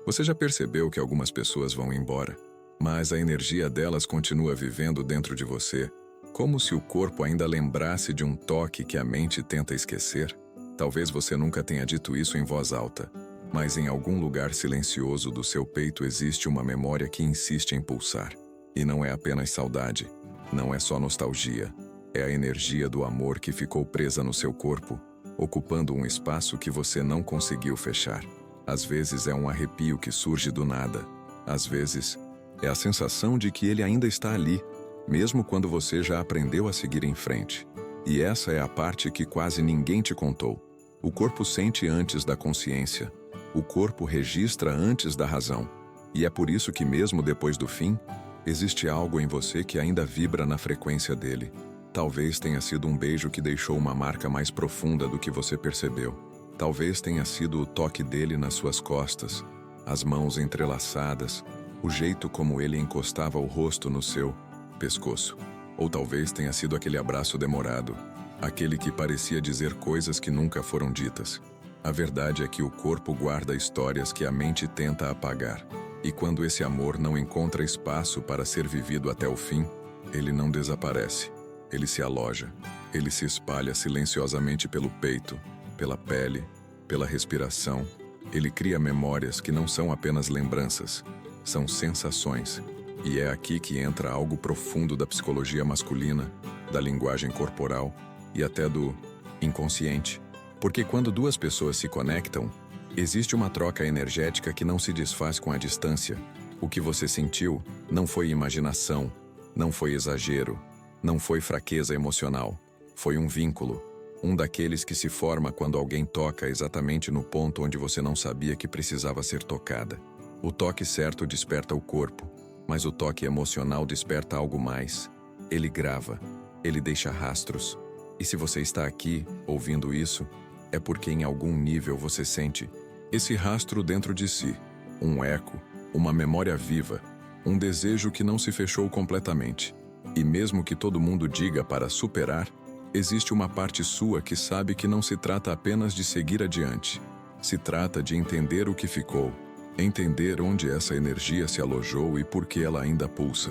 Você já percebeu que algumas pessoas vão embora, mas a energia delas continua vivendo dentro de você, como se o corpo ainda lembrasse de um toque que a mente tenta esquecer? Talvez você nunca tenha dito isso em voz alta, mas em algum lugar silencioso do seu peito existe uma memória que insiste em pulsar. E não é apenas saudade, não é só nostalgia, é a energia do amor que ficou presa no seu corpo, ocupando um espaço que você não conseguiu fechar. Às vezes é um arrepio que surge do nada, às vezes é a sensação de que ele ainda está ali, mesmo quando você já aprendeu a seguir em frente. E essa é a parte que quase ninguém te contou. O corpo sente antes da consciência. O corpo registra antes da razão. E é por isso que mesmo depois do fim, existe algo em você que ainda vibra na frequência dele. Talvez tenha sido um beijo que deixou uma marca mais profunda do que você percebeu. Talvez tenha sido o toque dele nas suas costas, as mãos entrelaçadas, o jeito como ele encostava o rosto no seu pescoço. Ou talvez tenha sido aquele abraço demorado, aquele que parecia dizer coisas que nunca foram ditas. A verdade é que o corpo guarda histórias que a mente tenta apagar. E quando esse amor não encontra espaço para ser vivido até o fim, ele não desaparece. Ele se aloja. Ele se espalha silenciosamente pelo peito, pela pele, pela respiração. Ele cria memórias que não são apenas lembranças, são sensações. E é aqui que entra algo profundo da psicologia masculina, da linguagem corporal e até do inconsciente. Porque quando duas pessoas se conectam, existe uma troca energética que não se desfaz com a distância. O que você sentiu não foi imaginação, não foi exagero, não foi fraqueza emocional. Foi um vínculo, um daqueles que se forma quando alguém toca exatamente no ponto onde você não sabia que precisava ser tocada. O toque certo desperta o corpo, mas o toque emocional desperta algo mais. Ele grava, ele deixa rastros. E se você está aqui, ouvindo isso, é porque em algum nível você sente esse rastro dentro de si. Um eco, uma memória viva, um desejo que não se fechou completamente. E mesmo que todo mundo diga para superar, existe uma parte sua que sabe que não se trata apenas de seguir adiante. Se trata de entender o que ficou, entender onde essa energia se alojou e por que ela ainda pulsa.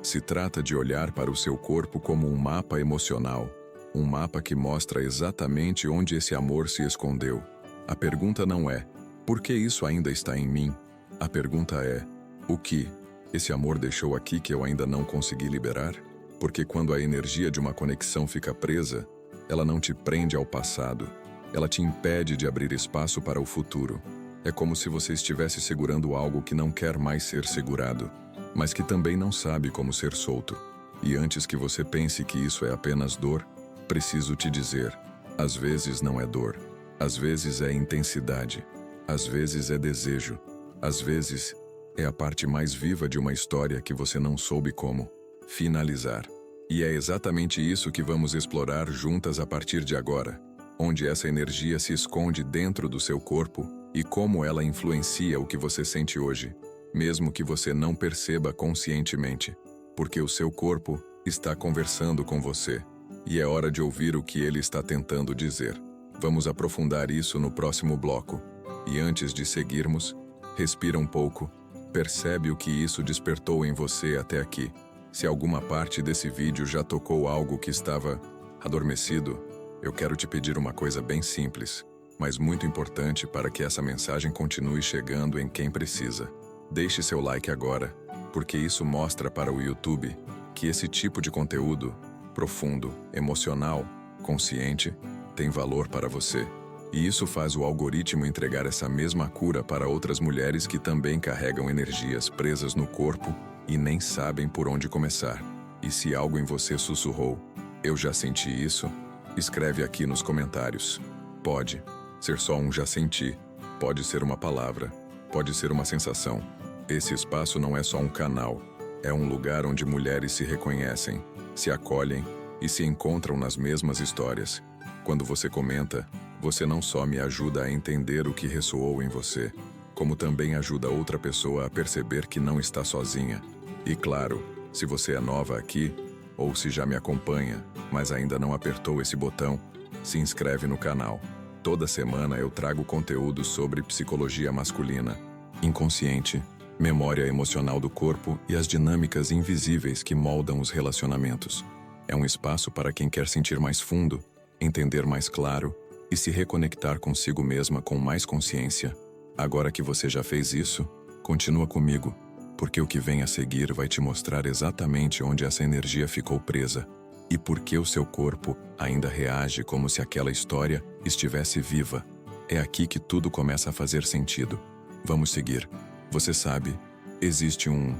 Se trata de olhar para o seu corpo como um mapa emocional, um mapa que mostra exatamente onde esse amor se escondeu. A pergunta não é, por que isso ainda está em mim? A pergunta é, o que esse amor deixou aqui que eu ainda não consegui liberar? Porque quando a energia de uma conexão fica presa, ela não te prende ao passado, ela te impede de abrir espaço para o futuro. É como se você estivesse segurando algo que não quer mais ser segurado, mas que também não sabe como ser solto. E antes que você pense que isso é apenas dor, preciso te dizer, às vezes não é dor, às vezes é intensidade, às vezes é desejo, às vezes é a parte mais viva de uma história que você não soube como finalizar. E é exatamente isso que vamos explorar juntas a partir de agora, onde essa energia se esconde dentro do seu corpo e como ela influencia o que você sente hoje, mesmo que você não perceba conscientemente, porque o seu corpo está conversando com você, e é hora de ouvir o que ele está tentando dizer. Vamos aprofundar isso no próximo bloco. E antes de seguirmos, respira um pouco, percebe o que isso despertou em você até aqui. Se alguma parte desse vídeo já tocou algo que estava adormecido, eu quero te pedir uma coisa bem simples, mas muito importante para que essa mensagem continue chegando em quem precisa. Deixe seu like agora, porque isso mostra para o YouTube que esse tipo de conteúdo, profundo, emocional, consciente, tem valor para você. E isso faz o algoritmo entregar essa mesma cura para outras mulheres que também carregam energias presas no corpo e nem sabem por onde começar. E se algo em você sussurrou, eu já senti isso, escreve aqui nos comentários. Pode ser só um já senti, pode ser uma palavra, pode ser uma sensação. Esse espaço não é só um canal, é um lugar onde mulheres se reconhecem, se acolhem e se encontram nas mesmas histórias. Quando você comenta, você não só me ajuda a entender o que ressoou em você, como também ajuda outra pessoa a perceber que não está sozinha. E claro, se você é nova aqui, ou se já me acompanha, mas ainda não apertou esse botão, se inscreve no canal. Toda semana eu trago conteúdo sobre psicologia masculina, inconsciente, memória emocional do corpo e as dinâmicas invisíveis que moldam os relacionamentos. É um espaço para quem quer sentir mais fundo, entender mais claro e se reconectar consigo mesma com mais consciência. Agora que você já fez isso, continua comigo, porque o que vem a seguir vai te mostrar exatamente onde essa energia ficou presa e por que o seu corpo ainda reage como se aquela história estivesse viva. É aqui que tudo começa a fazer sentido. Vamos seguir. Você sabe, existe um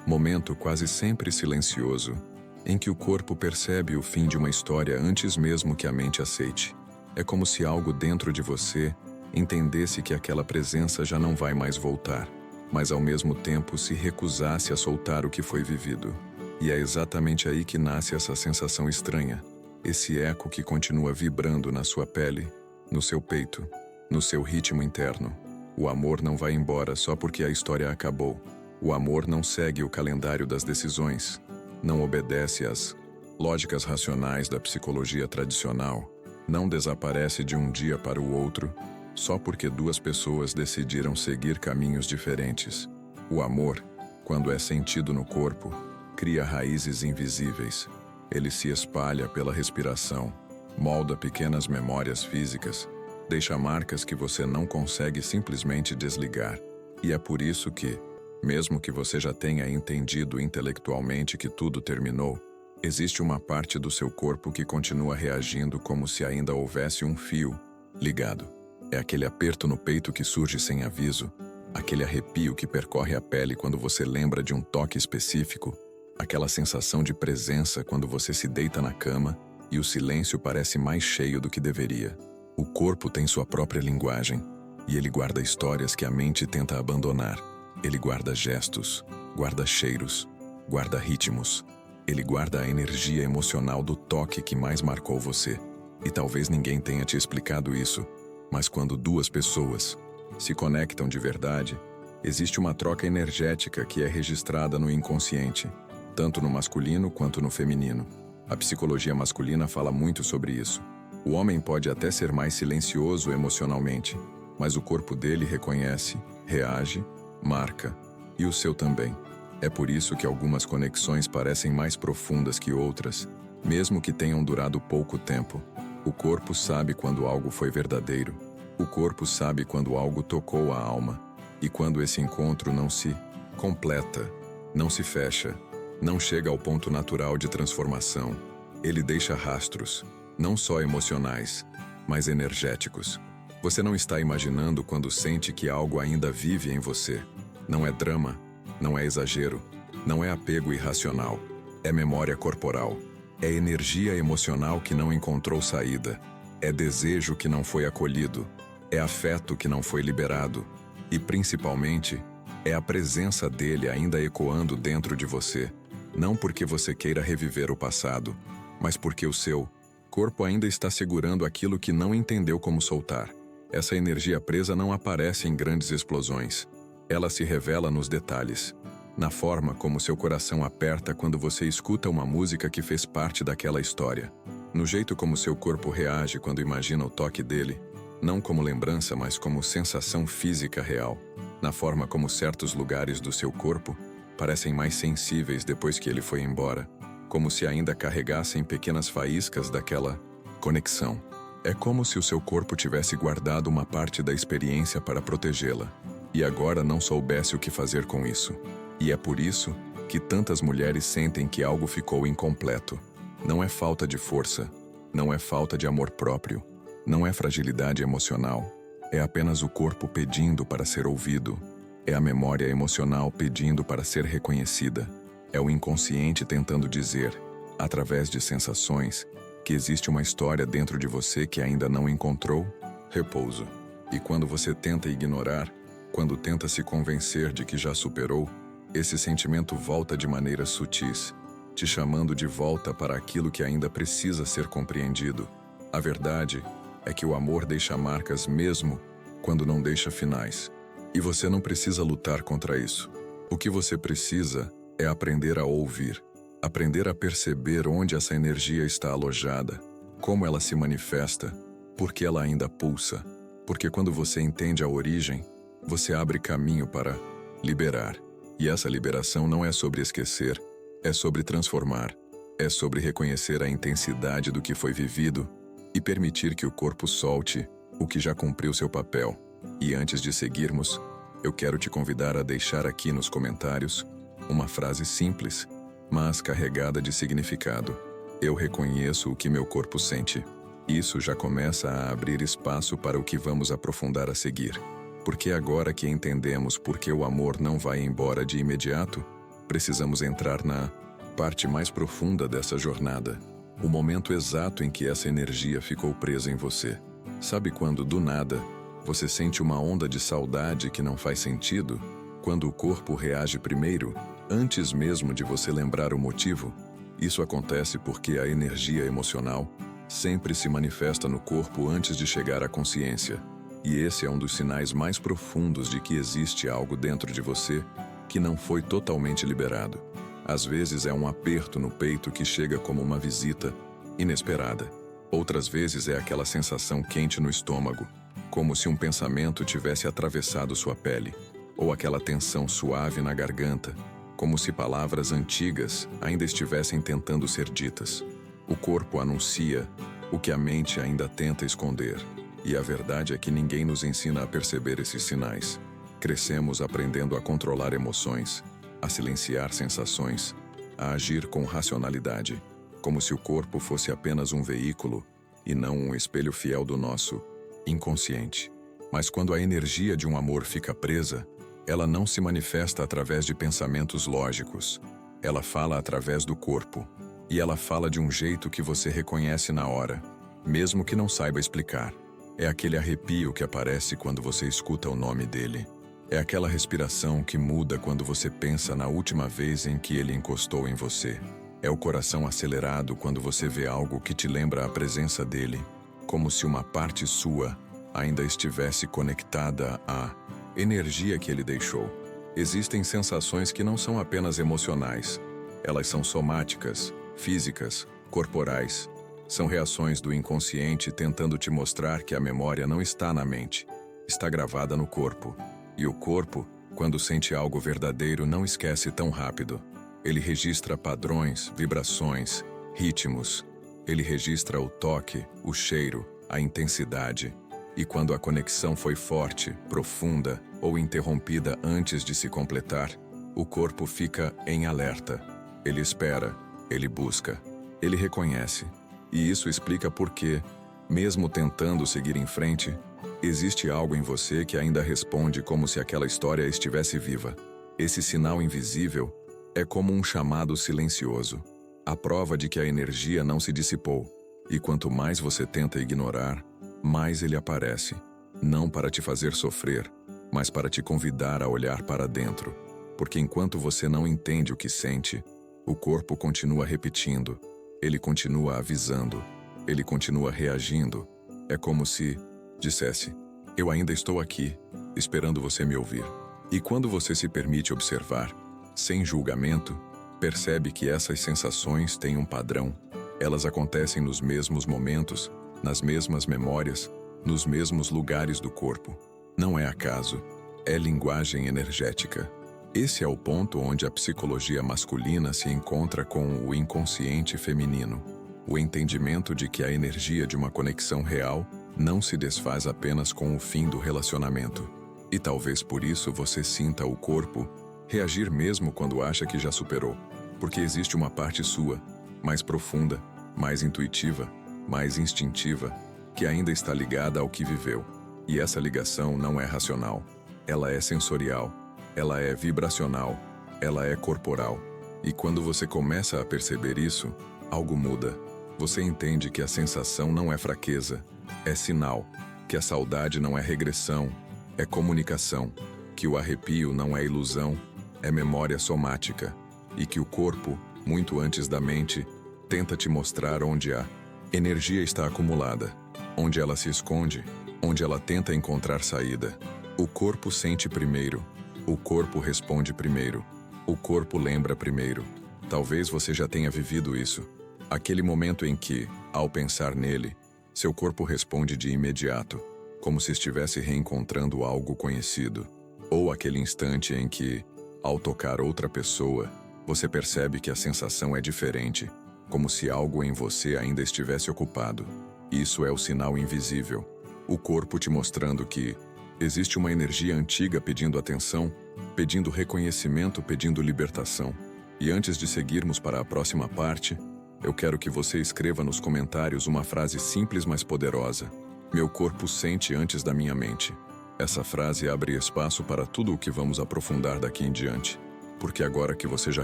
momento quase sempre silencioso em que o corpo percebe o fim de uma história antes mesmo que a mente aceite. É como se algo dentro de você entendesse que aquela presença já não vai mais voltar, mas ao mesmo tempo se recusasse a soltar o que foi vivido. E é exatamente aí que nasce essa sensação estranha, esse eco que continua vibrando na sua pele, no seu peito, no seu ritmo interno. O amor não vai embora só porque a história acabou. O amor não segue o calendário das decisões, não obedece às lógicas racionais da psicologia tradicional, não desaparece de um dia para o outro, só porque duas pessoas decidiram seguir caminhos diferentes. O amor, quando é sentido no corpo, cria raízes invisíveis. Ele se espalha pela respiração, molda pequenas memórias físicas, deixa marcas que você não consegue simplesmente desligar. E é por isso que, mesmo que você já tenha entendido intelectualmente que tudo terminou, existe uma parte do seu corpo que continua reagindo como se ainda houvesse um fio ligado. É aquele aperto no peito que surge sem aviso, aquele arrepio que percorre a pele quando você lembra de um toque específico, aquela sensação de presença quando você se deita na cama e o silêncio parece mais cheio do que deveria. O corpo tem sua própria linguagem, e ele guarda histórias que a mente tenta abandonar. Ele guarda gestos, guarda cheiros, guarda ritmos. Ele guarda a energia emocional do toque que mais marcou você. E talvez ninguém tenha te explicado isso, mas quando duas pessoas se conectam de verdade, existe uma troca energética que é registrada no inconsciente, tanto no masculino quanto no feminino. A psicologia masculina fala muito sobre isso. O homem pode até ser mais silencioso emocionalmente, mas o corpo dele reconhece, reage, marca, e o seu também. É por isso que algumas conexões parecem mais profundas que outras, mesmo que tenham durado pouco tempo. O corpo sabe quando algo foi verdadeiro. O corpo sabe quando algo tocou a alma. E quando esse encontro não se completa, não se fecha, não chega ao ponto natural de transformação, ele deixa rastros, não só emocionais, mas energéticos. Você não está imaginando quando sente que algo ainda vive em você. Não é drama, não é exagero, não é apego irracional. É memória corporal. É energia emocional que não encontrou saída. É desejo que não foi acolhido. É afeto que não foi liberado. E, principalmente, é a presença dele ainda ecoando dentro de você. Não porque você queira reviver o passado, mas porque o seu corpo ainda está segurando aquilo que não entendeu como soltar. Essa energia presa não aparece em grandes explosões. Ela se revela nos detalhes, na forma como seu coração aperta quando você escuta uma música que fez parte daquela história, no jeito como seu corpo reage quando imagina o toque dele, não como lembrança, mas como sensação física real, na forma como certos lugares do seu corpo parecem mais sensíveis depois que ele foi embora, como se ainda carregassem pequenas faíscas daquela conexão. É como se o seu corpo tivesse guardado uma parte da experiência para protegê-la, e agora não soubesse o que fazer com isso. E é por isso que tantas mulheres sentem que algo ficou incompleto. Não é falta de força, não é falta de amor próprio, não é fragilidade emocional. É apenas o corpo pedindo para ser ouvido. É a memória emocional pedindo para ser reconhecida. É o inconsciente tentando dizer, através de sensações, que existe uma história dentro de você que ainda não encontrou repouso. E quando você tenta ignorar, quando tenta se convencer de que já superou, esse sentimento volta de maneiras sutis, te chamando de volta para aquilo que ainda precisa ser compreendido. A verdade é que o amor deixa marcas mesmo quando não deixa finais. E você não precisa lutar contra isso. O que você precisa é aprender a ouvir, aprender a perceber onde essa energia está alojada, como ela se manifesta, por que ela ainda pulsa. Porque quando você entende a origem, você abre caminho para liberar. E essa liberação não é sobre esquecer, é sobre transformar, é sobre reconhecer a intensidade do que foi vivido e permitir que o corpo solte o que já cumpriu seu papel. E antes de seguirmos, eu quero te convidar a deixar aqui nos comentários uma frase simples, mas carregada de significado. Eu reconheço o que meu corpo sente. Isso já começa a abrir espaço para o que vamos aprofundar a seguir. Porque agora que entendemos por que o amor não vai embora de imediato, precisamos entrar na parte mais profunda dessa jornada. O momento exato em que essa energia ficou presa em você. Sabe quando, do nada, você sente uma onda de saudade que não faz sentido? Quando o corpo reage primeiro, antes mesmo de você lembrar o motivo? Isso acontece porque a energia emocional sempre se manifesta no corpo antes de chegar à consciência. E esse é um dos sinais mais profundos de que existe algo dentro de você que não foi totalmente liberado. Às vezes é um aperto no peito que chega como uma visita inesperada. Outras vezes é aquela sensação quente no estômago, como se um pensamento tivesse atravessado sua pele. Ou aquela tensão suave na garganta, como se palavras antigas ainda estivessem tentando ser ditas. O corpo anuncia o que a mente ainda tenta esconder. E a verdade é que ninguém nos ensina a perceber esses sinais. Crescemos aprendendo a controlar emoções, a silenciar sensações, a agir com racionalidade, como se o corpo fosse apenas um veículo e não um espelho fiel do nosso inconsciente. Mas quando a energia de um amor fica presa, ela não se manifesta através de pensamentos lógicos. Ela fala através do corpo. E ela fala de um jeito que você reconhece na hora, mesmo que não saiba explicar. É aquele arrepio que aparece quando você escuta o nome dele. É aquela respiração que muda quando você pensa na última vez em que ele encostou em você. É o coração acelerado quando você vê algo que te lembra a presença dele, como se uma parte sua ainda estivesse conectada à energia que ele deixou. Existem sensações que não são apenas emocionais. Elas são somáticas, físicas, corporais. São reações do inconsciente tentando te mostrar que a memória não está na mente, está gravada no corpo. E o corpo, quando sente algo verdadeiro, não esquece tão rápido. Ele registra padrões, vibrações, ritmos. Ele registra o toque, o cheiro, a intensidade. E quando a conexão foi forte, profunda ou interrompida antes de se completar, o corpo fica em alerta. Ele espera, ele busca, ele reconhece. E isso explica por que, mesmo tentando seguir em frente, existe algo em você que ainda responde como se aquela história estivesse viva. Esse sinal invisível é como um chamado silencioso, a prova de que a energia não se dissipou. E quanto mais você tenta ignorar, mais ele aparece, não para te fazer sofrer, mas para te convidar a olhar para dentro. Porque enquanto você não entende o que sente, o corpo continua repetindo. Ele continua avisando, ele continua reagindo. É como se dissesse: eu ainda estou aqui, esperando você me ouvir. E quando você se permite observar, sem julgamento, percebe que essas sensações têm um padrão. Elas acontecem nos mesmos momentos, nas mesmas memórias, nos mesmos lugares do corpo. Não é acaso, é linguagem energética. Esse é o ponto onde a psicologia masculina se encontra com o inconsciente feminino. O entendimento de que a energia de uma conexão real não se desfaz apenas com o fim do relacionamento. E talvez por isso você sinta o corpo reagir mesmo quando acha que já superou. Porque existe uma parte sua, mais profunda, mais intuitiva, mais instintiva, que ainda está ligada ao que viveu. E essa ligação não é racional. Ela é sensorial. Ela é vibracional, ela é corporal. E quando você começa a perceber isso, algo muda. Você entende que a sensação não é fraqueza, é sinal. Que a saudade não é regressão, é comunicação. Que o arrepio não é ilusão, é memória somática. E que o corpo, muito antes da mente, tenta te mostrar onde a energia está acumulada, onde ela se esconde, onde ela tenta encontrar saída. O corpo sente primeiro. O corpo responde primeiro. O corpo lembra primeiro. Talvez você já tenha vivido isso. Aquele momento em que, ao pensar nele, seu corpo responde de imediato. como se estivesse reencontrando algo conhecido, ou aquele instante em que, ao tocar outra pessoa, você percebe que a sensação é diferente, como se algo em você ainda estivesse ocupado. Isso é o sinal invisível, o corpo te mostrando que existe uma energia antiga pedindo atenção, pedindo reconhecimento, pedindo libertação. E antes de seguirmos para a próxima parte, eu quero que você escreva nos comentários uma frase simples mas poderosa. Meu corpo sente antes da minha mente. Essa frase abre espaço para tudo o que vamos aprofundar daqui em diante, porque agora que você já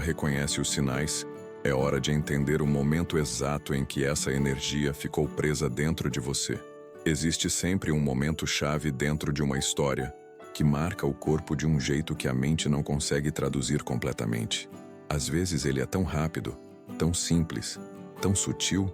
reconhece os sinais, é hora de entender o momento exato em que essa energia ficou presa dentro de você. Existe sempre um momento-chave dentro de uma história que marca o corpo de um jeito que a mente não consegue traduzir completamente. Às vezes ele é tão rápido, tão simples, tão sutil,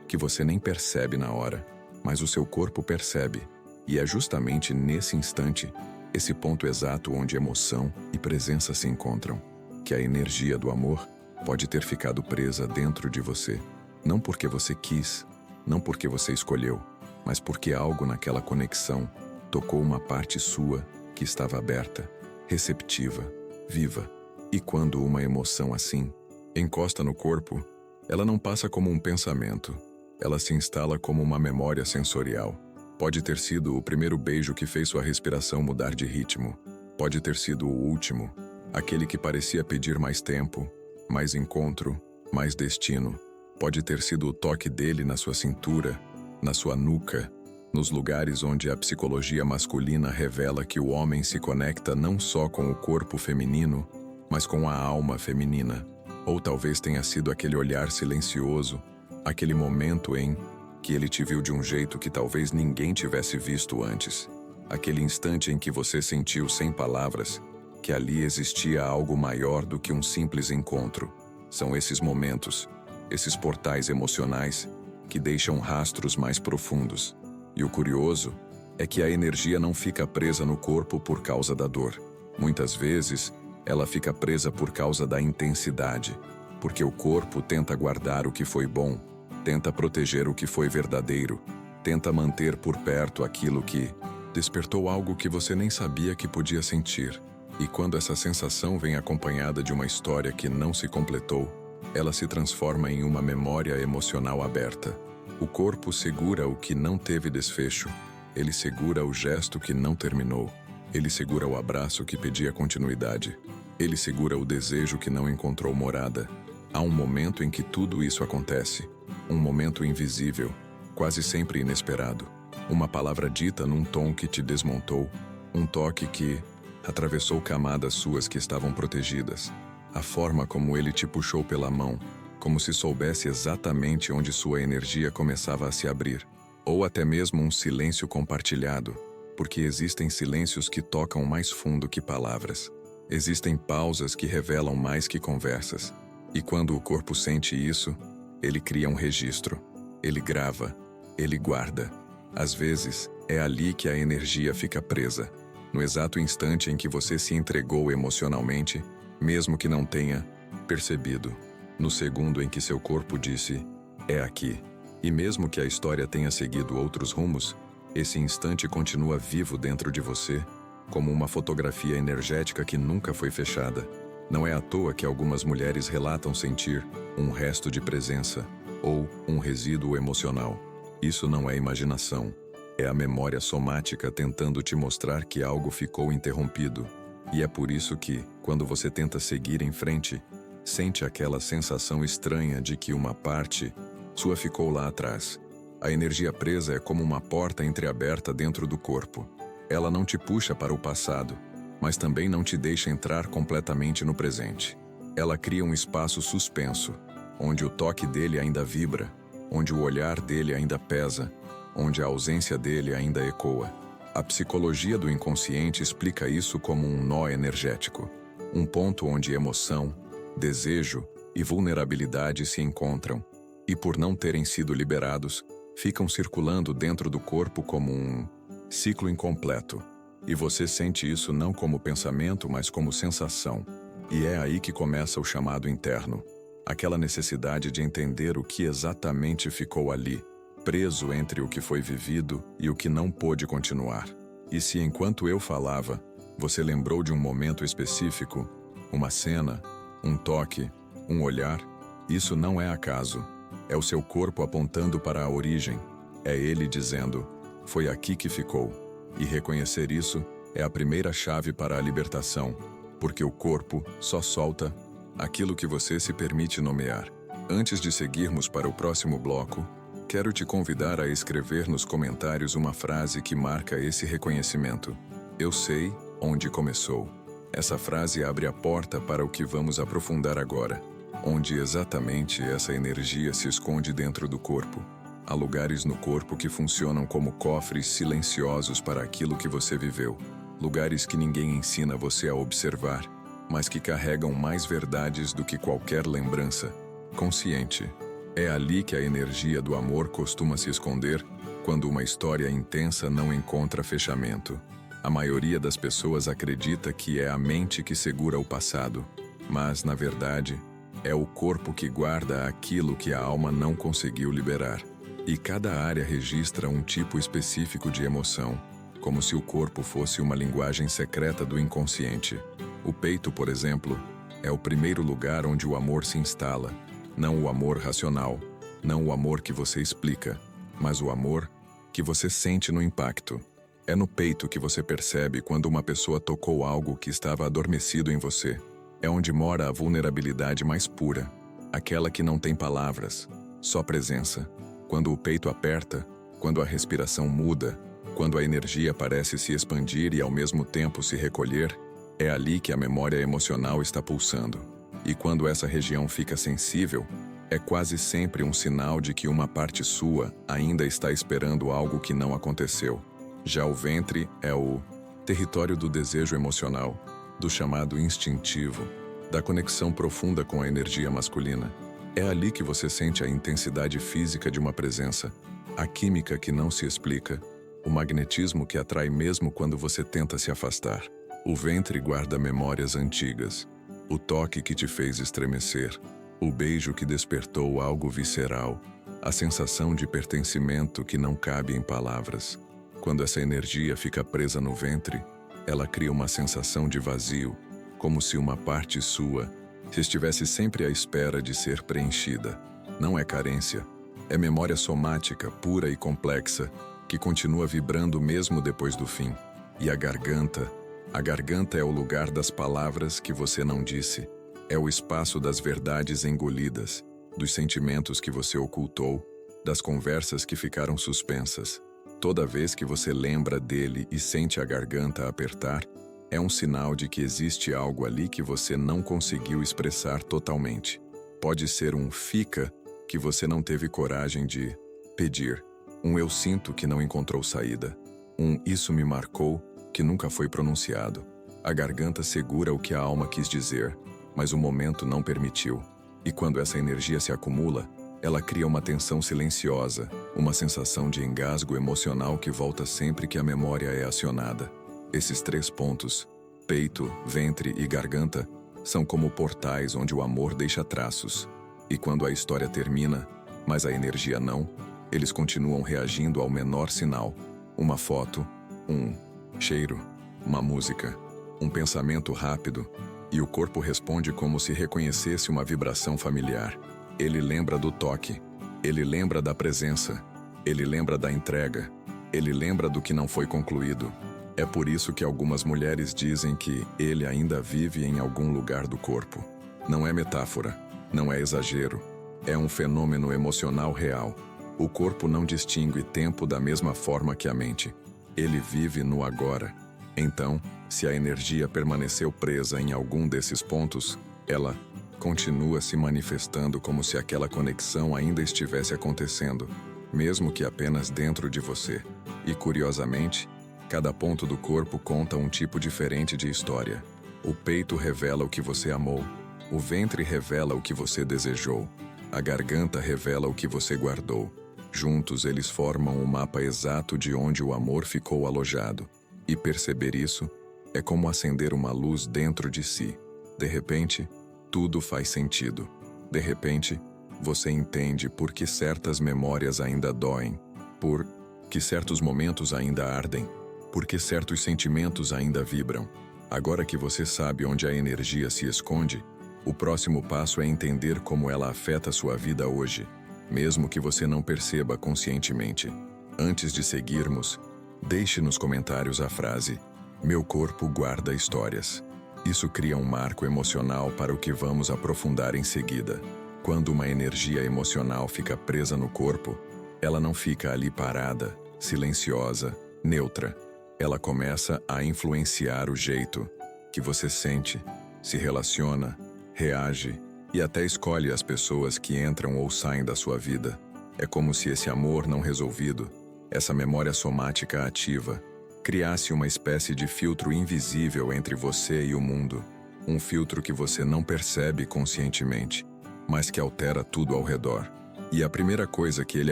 que você nem percebe na hora. Mas o seu corpo percebe, e é justamente nesse instante, esse ponto exato onde emoção e presença se encontram, que a energia do amor pode ter ficado presa dentro de você. Não porque você quis, não porque você escolheu, mas porque algo naquela conexão tocou uma parte sua que estava aberta, receptiva, viva. E quando uma emoção assim encosta no corpo, ela não passa como um pensamento. Ela se instala como uma memória sensorial. Pode ter sido o primeiro beijo que fez sua respiração mudar de ritmo. Pode ter sido o último, aquele que parecia pedir mais tempo, mais encontro, mais destino. Pode ter sido o toque dele na sua cintura, na sua nuca, nos lugares onde a psicologia masculina revela que o homem se conecta não só com o corpo feminino, mas com a alma feminina. Ou talvez tenha sido aquele olhar silencioso, aquele momento em que ele te viu de um jeito que talvez ninguém tivesse visto antes. Aquele instante em que você sentiu sem palavras que ali existia algo maior do que um simples encontro. São esses momentos, esses portais emocionais, que deixam rastros mais profundos. E o curioso é que a energia não fica presa no corpo por causa da dor. Muitas vezes, ela fica presa por causa da intensidade, porque o corpo tenta guardar o que foi bom, tenta proteger o que foi verdadeiro, tenta manter por perto aquilo que despertou algo que você nem sabia que podia sentir. E quando essa sensação vem acompanhada de uma história que não se completou, ela se transforma em uma memória emocional aberta. O corpo segura o que não teve desfecho, ele segura o gesto que não terminou, ele segura o abraço que pedia continuidade, ele segura o desejo que não encontrou morada. Há um momento em que tudo isso acontece, um momento invisível, quase sempre inesperado. Uma palavra dita num tom que te desmontou, um toque que atravessou camadas suas que estavam protegidas. A forma como ele te puxou pela mão, como se soubesse exatamente onde sua energia começava a se abrir. Ou até mesmo um silêncio compartilhado, porque existem silêncios que tocam mais fundo que palavras. Existem pausas que revelam mais que conversas. E quando o corpo sente isso, ele cria um registro. Ele grava, ele guarda. Às vezes, é ali que a energia fica presa. No exato instante em que você se entregou emocionalmente, mesmo que não tenha percebido. No segundo em que seu corpo disse, é aqui. E mesmo que a história tenha seguido outros rumos, esse instante continua vivo dentro de você, como uma fotografia energética que nunca foi fechada. Não é à toa que algumas mulheres relatam sentir um resto de presença ou um resíduo emocional. Isso não é imaginação. É a memória somática tentando te mostrar que algo ficou interrompido. E é por isso que, quando você tenta seguir em frente, sente aquela sensação estranha de que uma parte sua ficou lá atrás. A energia presa é como uma porta entreaberta dentro do corpo. Ela não te puxa para o passado, mas também não te deixa entrar completamente no presente. Ela cria um espaço suspenso, onde o toque dele ainda vibra, onde o olhar dele ainda pesa, onde a ausência dele ainda ecoa. A psicologia do inconsciente explica isso como um nó energético, um ponto onde emoção, desejo e vulnerabilidade se encontram, e por não terem sido liberados, ficam circulando dentro do corpo como um ciclo incompleto. E você sente isso não como pensamento, mas como sensação. E é aí que começa o chamado interno, aquela necessidade de entender o que exatamente ficou ali, preso entre o que foi vivido e o que não pôde continuar. E se enquanto eu falava, você lembrou de um momento específico, uma cena, um toque, um olhar, isso não é acaso. É o seu corpo apontando para a origem. É ele dizendo, foi aqui que ficou. E reconhecer isso é a primeira chave para a libertação, porque o corpo só solta aquilo que você se permite nomear. Antes de seguirmos para o próximo bloco, quero te convidar a escrever nos comentários uma frase que marca esse reconhecimento. Eu sei onde começou. Essa frase abre a porta para o que vamos aprofundar agora, onde exatamente essa energia se esconde dentro do corpo. Há lugares no corpo que funcionam como cofres silenciosos para aquilo que você viveu. Lugares que ninguém ensina você a observar, mas que carregam mais verdades do que qualquer lembrança consciente. É ali que a energia do amor costuma se esconder quando uma história intensa não encontra fechamento. A maioria das pessoas acredita que é a mente que segura o passado, mas, na verdade, é o corpo que guarda aquilo que a alma não conseguiu liberar. E cada área registra um tipo específico de emoção, como se o corpo fosse uma linguagem secreta do inconsciente. O peito, por exemplo, é o primeiro lugar onde o amor se instala. Não o amor racional, não o amor que você explica, mas o amor que você sente no impacto. É no peito que você percebe quando uma pessoa tocou algo que estava adormecido em você. É onde mora a vulnerabilidade mais pura, aquela que não tem palavras, só presença. Quando o peito aperta, quando a respiração muda, quando a energia parece se expandir e ao mesmo tempo se recolher, é ali que a memória emocional está pulsando. E quando essa região fica sensível, é quase sempre um sinal de que uma parte sua ainda está esperando algo que não aconteceu. Já o ventre é o território do desejo emocional, do chamado instintivo, da conexão profunda com a energia masculina. É ali que você sente a intensidade física de uma presença, a química que não se explica, o magnetismo que atrai mesmo quando você tenta se afastar. O ventre guarda memórias antigas, o toque que te fez estremecer, o beijo que despertou algo visceral, a sensação de pertencimento que não cabe em palavras. Quando essa energia fica presa no ventre, ela cria uma sensação de vazio, como se uma parte sua estivesse sempre à espera de ser preenchida. Não é carência, é memória somática, pura e complexa, que continua vibrando mesmo depois do fim. E a garganta é o lugar das palavras que você não disse, é o espaço das verdades engolidas, dos sentimentos que você ocultou, das conversas que ficaram suspensas. Toda vez que você lembra dele e sente a garganta apertar, é um sinal de que existe algo ali que você não conseguiu expressar totalmente. Pode ser um fica que você não teve coragem de pedir, um eu sinto que não encontrou saída, um isso me marcou que nunca foi pronunciado. A garganta segura o que a alma quis dizer, mas o momento não permitiu. E quando essa energia se acumula, ela cria uma tensão silenciosa, uma sensação de engasgo emocional que volta sempre que a memória é acionada. Esses 3 pontos, peito, ventre e garganta, são como portais onde o amor deixa traços. E quando a história termina, mas a energia não, eles continuam reagindo ao menor sinal. Uma foto, um cheiro, uma música, um pensamento rápido, e o corpo responde como se reconhecesse uma vibração familiar. Ele lembra do toque, ele lembra da presença, ele lembra da entrega, ele lembra do que não foi concluído. É por isso que algumas mulheres dizem que ele ainda vive em algum lugar do corpo. Não é metáfora, não é exagero, é um fenômeno emocional real. O corpo não distingue tempo da mesma forma que a mente. Ele vive no agora. Então, se a energia permaneceu presa em algum desses pontos, ela continua se manifestando como se aquela conexão ainda estivesse acontecendo, mesmo que apenas dentro de você. E, curiosamente, cada ponto do corpo conta um tipo diferente de história. O peito revela o que você amou, o ventre revela o que você desejou, a garganta revela o que você guardou. Juntos eles formam o mapa exato de onde o amor ficou alojado. E perceber isso é como acender uma luz dentro de si. De repente, tudo faz sentido. De repente, Você entende por que certas memórias ainda doem, por que certos momentos ainda ardem, por que certos sentimentos ainda vibram. Agora que você sabe onde a energia se esconde, o próximo passo é entender como ela afeta sua vida hoje, mesmo que você não perceba conscientemente. Antes de seguirmos, deixe nos comentários a frase: "Meu corpo guarda histórias". Isso cria um marco emocional para o que vamos aprofundar em seguida. Quando uma energia emocional fica presa no corpo, ela não fica ali parada, silenciosa, neutra. Ela começa a influenciar o jeito que você sente, se relaciona, reage e até escolhe as pessoas que entram ou saem da sua vida. É como se esse amor não resolvido, essa memória somática ativa, criasse uma espécie de filtro invisível entre você e o mundo. Um filtro que você não percebe conscientemente, mas que altera tudo ao redor. E a primeira coisa que ele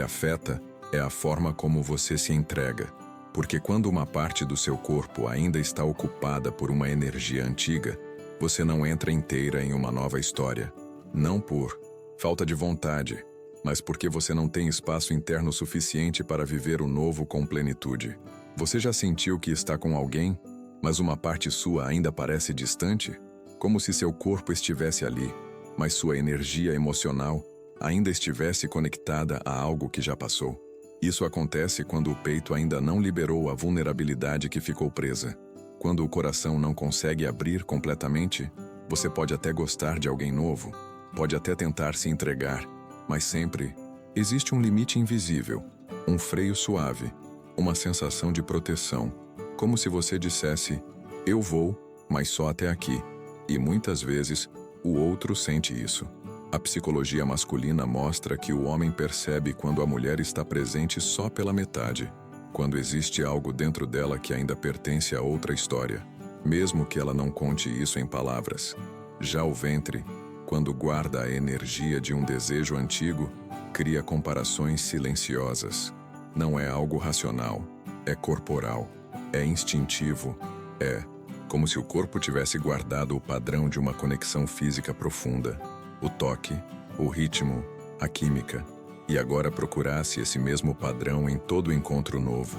afeta é a forma como você se entrega. Porque quando uma parte do seu corpo ainda está ocupada por uma energia antiga, você não entra inteira em uma nova história. Não por falta de vontade, mas porque você não tem espaço interno suficiente para viver o novo com plenitude. Você já sentiu que está com alguém, mas uma parte sua ainda parece distante? Como se seu corpo estivesse ali, mas sua energia emocional ainda estivesse conectada a algo que já passou. Isso acontece quando o peito ainda não liberou a vulnerabilidade que ficou presa. Quando o coração não consegue abrir completamente, você pode até gostar de alguém novo, pode até tentar se entregar, mas sempre existe um limite invisível, um freio suave, uma sensação de proteção, como se você dissesse: "Eu vou, mas só até aqui". E muitas vezes, o outro sente isso. A psicologia masculina mostra que o homem percebe quando a mulher está presente só pela metade, quando existe algo dentro dela que ainda pertence a outra história, mesmo que ela não conte isso em palavras. Já o ventre, quando guarda a energia de um desejo antigo, cria comparações silenciosas. Não é algo racional, é corporal, é instintivo, é como se o corpo tivesse guardado o padrão de uma conexão física profunda, o toque, o ritmo, a química, e agora procurasse esse mesmo padrão em todo encontro novo.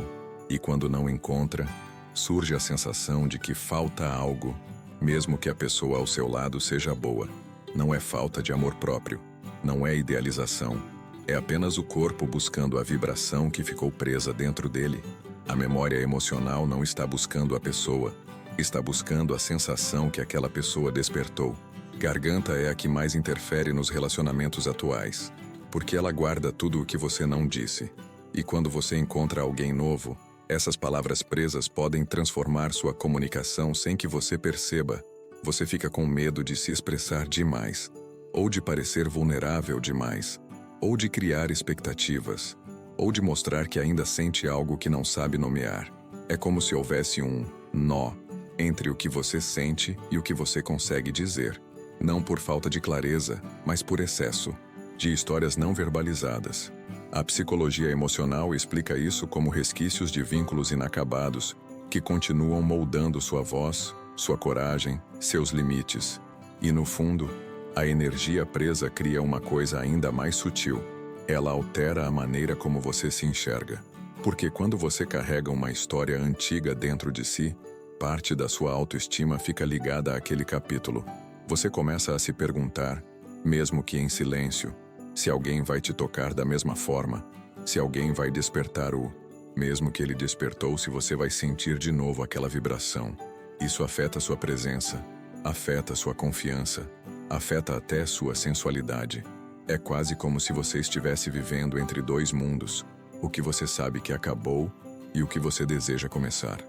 E quando não encontra, surge a sensação de que falta algo, mesmo que a pessoa ao seu lado seja boa. Não é falta de amor próprio, não é idealização, é apenas o corpo buscando a vibração que ficou presa dentro dele. A memória emocional não está buscando a pessoa, está buscando a sensação que aquela pessoa despertou. Garganta é a que mais interfere nos relacionamentos atuais, porque ela guarda tudo o que você não disse. E quando você encontra alguém novo, essas palavras presas podem transformar sua comunicação sem que você perceba. Você fica com medo de se expressar demais, ou de parecer vulnerável demais, ou de criar expectativas, ou de mostrar que ainda sente algo que não sabe nomear. É como se houvesse um nó entre o que você sente e o que você consegue dizer. Não por falta de clareza, mas por excesso de histórias não verbalizadas. A psicologia emocional explica isso como resquícios de vínculos inacabados que continuam moldando sua voz, sua coragem, seus limites. E no fundo, a energia presa cria uma coisa ainda mais sutil. Ela altera a maneira como você se enxerga. Porque quando você carrega uma história antiga dentro de si, parte da sua autoestima fica ligada àquele capítulo. Você começa a se perguntar, mesmo que em silêncio, se alguém vai te tocar da mesma forma, se alguém vai despertar mesmo que ele despertou, se você vai sentir de novo aquela vibração. Isso afeta sua presença, afeta sua confiança, afeta até sua sensualidade. É quase como se você estivesse vivendo entre dois mundos, o que você sabe que acabou e o que você deseja começar.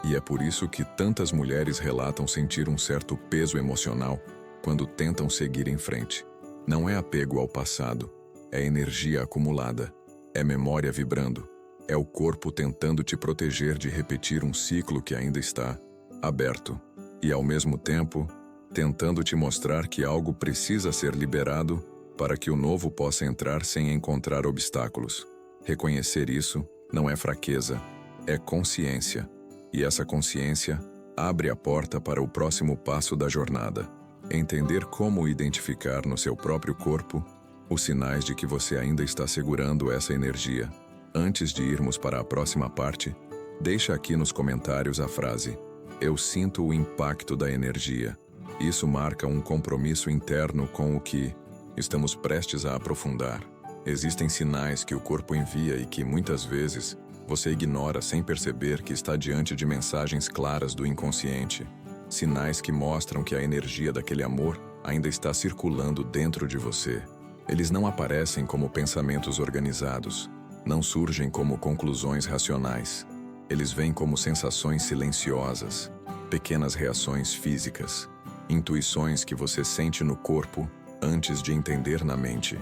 E é por isso que tantas mulheres relatam sentir um certo peso emocional quando tentam seguir em frente. Não é apego ao passado, é energia acumulada, é memória vibrando, é o corpo tentando te proteger de repetir um ciclo que ainda está aberto, e ao mesmo tempo, tentando te mostrar que algo precisa ser liberado para que o novo possa entrar sem encontrar obstáculos. Reconhecer isso não é fraqueza, é consciência. E essa consciência abre a porta para o próximo passo da jornada. Entender como identificar no seu próprio corpo Os sinais de que você ainda está segurando essa energia. Antes de irmos para a próxima parte, deixa aqui nos comentários a frase: "Eu sinto o impacto da energia". Isso marca um compromisso interno com o que estamos prestes a aprofundar. Existem sinais que o corpo envia e que, muitas vezes, você ignora sem perceber que está diante de mensagens claras do inconsciente. Sinais que mostram que a energia daquele amor ainda está circulando dentro de você. Eles não aparecem como pensamentos organizados, não surgem como conclusões racionais. Eles vêm como sensações silenciosas, pequenas reações físicas, intuições que você sente no corpo antes de entender na mente.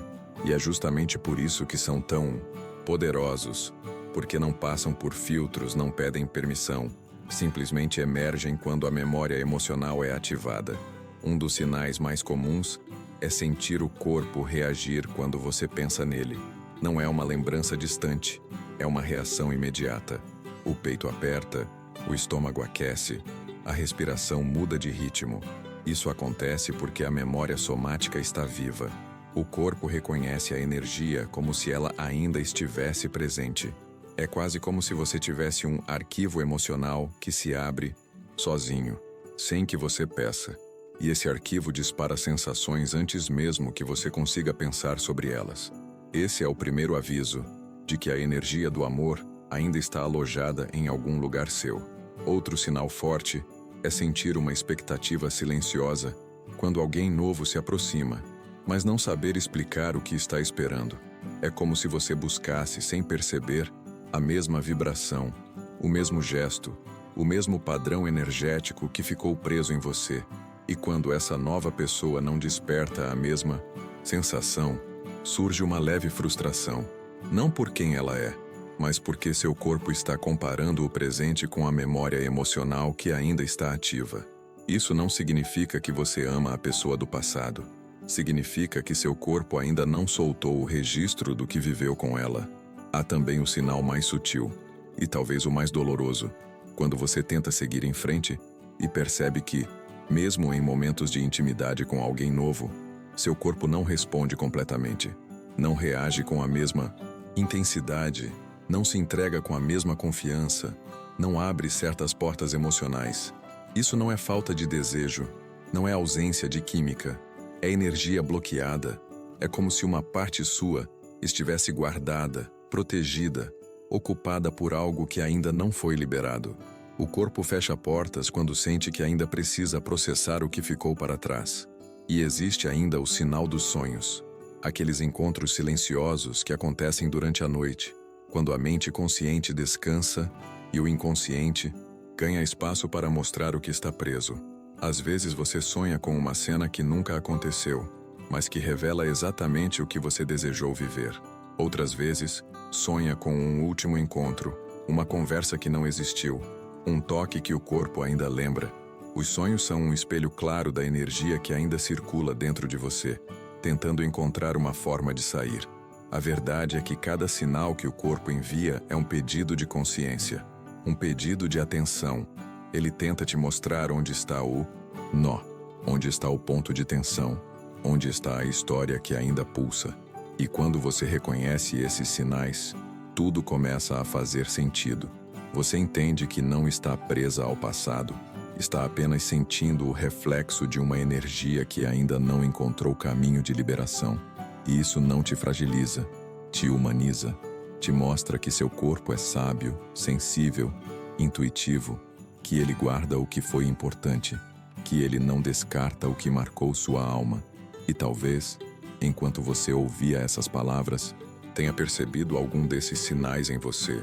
E é justamente por isso que são tão poderosos, porque não passam por filtros, não pedem permissão, simplesmente emergem quando a memória emocional é ativada. Um dos sinais mais comuns é sentir o corpo reagir quando você pensa nele. Não é uma lembrança distante, é uma reação imediata. O peito aperta, o estômago aquece, a respiração muda de ritmo. Isso acontece porque a memória somática está viva. O corpo reconhece a energia como se ela ainda estivesse presente. É quase como se você tivesse um arquivo emocional que se abre sozinho, sem que você peça. E esse arquivo dispara sensações antes mesmo que você consiga pensar sobre elas. Esse é o primeiro aviso de que a energia do amor ainda está alojada em algum lugar seu. Outro sinal forte é sentir uma expectativa silenciosa quando alguém novo se aproxima, mas não saber explicar o que está esperando. É como se você buscasse, sem perceber, a mesma vibração, o mesmo gesto, o mesmo padrão energético que ficou preso em você. E quando essa nova pessoa não desperta a mesma sensação, surge uma leve frustração. Não por quem ela é, mas porque seu corpo está comparando o presente com a memória emocional que ainda está ativa. Isso não significa que você ama a pessoa do passado. Significa que seu corpo ainda não soltou o registro do que viveu com ela. Há também o sinal mais sutil, e talvez o mais doloroso, quando você tenta seguir em frente e percebe que, mesmo em momentos de intimidade com alguém novo, seu corpo não responde completamente, não reage com a mesma intensidade, não se entrega com a mesma confiança, não abre certas portas emocionais. Isso não é falta de desejo, não é ausência de química, é energia bloqueada. É como se uma parte sua estivesse guardada, protegida, ocupada por algo que ainda não foi liberado. O corpo fecha portas quando sente que ainda precisa processar o que ficou para trás. E existe ainda o sinal dos sonhos. Aqueles encontros silenciosos que acontecem durante a noite, quando a mente consciente descansa e o inconsciente ganha espaço para mostrar o que está preso. Às vezes você sonha com uma cena que nunca aconteceu, mas que revela exatamente o que você desejou viver. Outras vezes, sonha com um último encontro, uma conversa que não existiu, um toque que o corpo ainda lembra. Os sonhos são um espelho claro da energia que ainda circula dentro de você, tentando encontrar uma forma de sair. A verdade é que cada sinal que o corpo envia é um pedido de consciência, um pedido de atenção. Ele tenta te mostrar onde está o nó, onde está o ponto de tensão, onde está a história que ainda pulsa. E quando você reconhece esses sinais, tudo começa a fazer sentido. Você entende que não está presa ao passado, está apenas sentindo o reflexo de uma energia que ainda não encontrou caminho de liberação. E isso não te fragiliza, te humaniza, te mostra que seu corpo é sábio, sensível, intuitivo, que ele guarda o que foi importante, que ele não descarta o que marcou sua alma. E talvez, enquanto você ouvia essas palavras, tenha percebido algum desses sinais em você.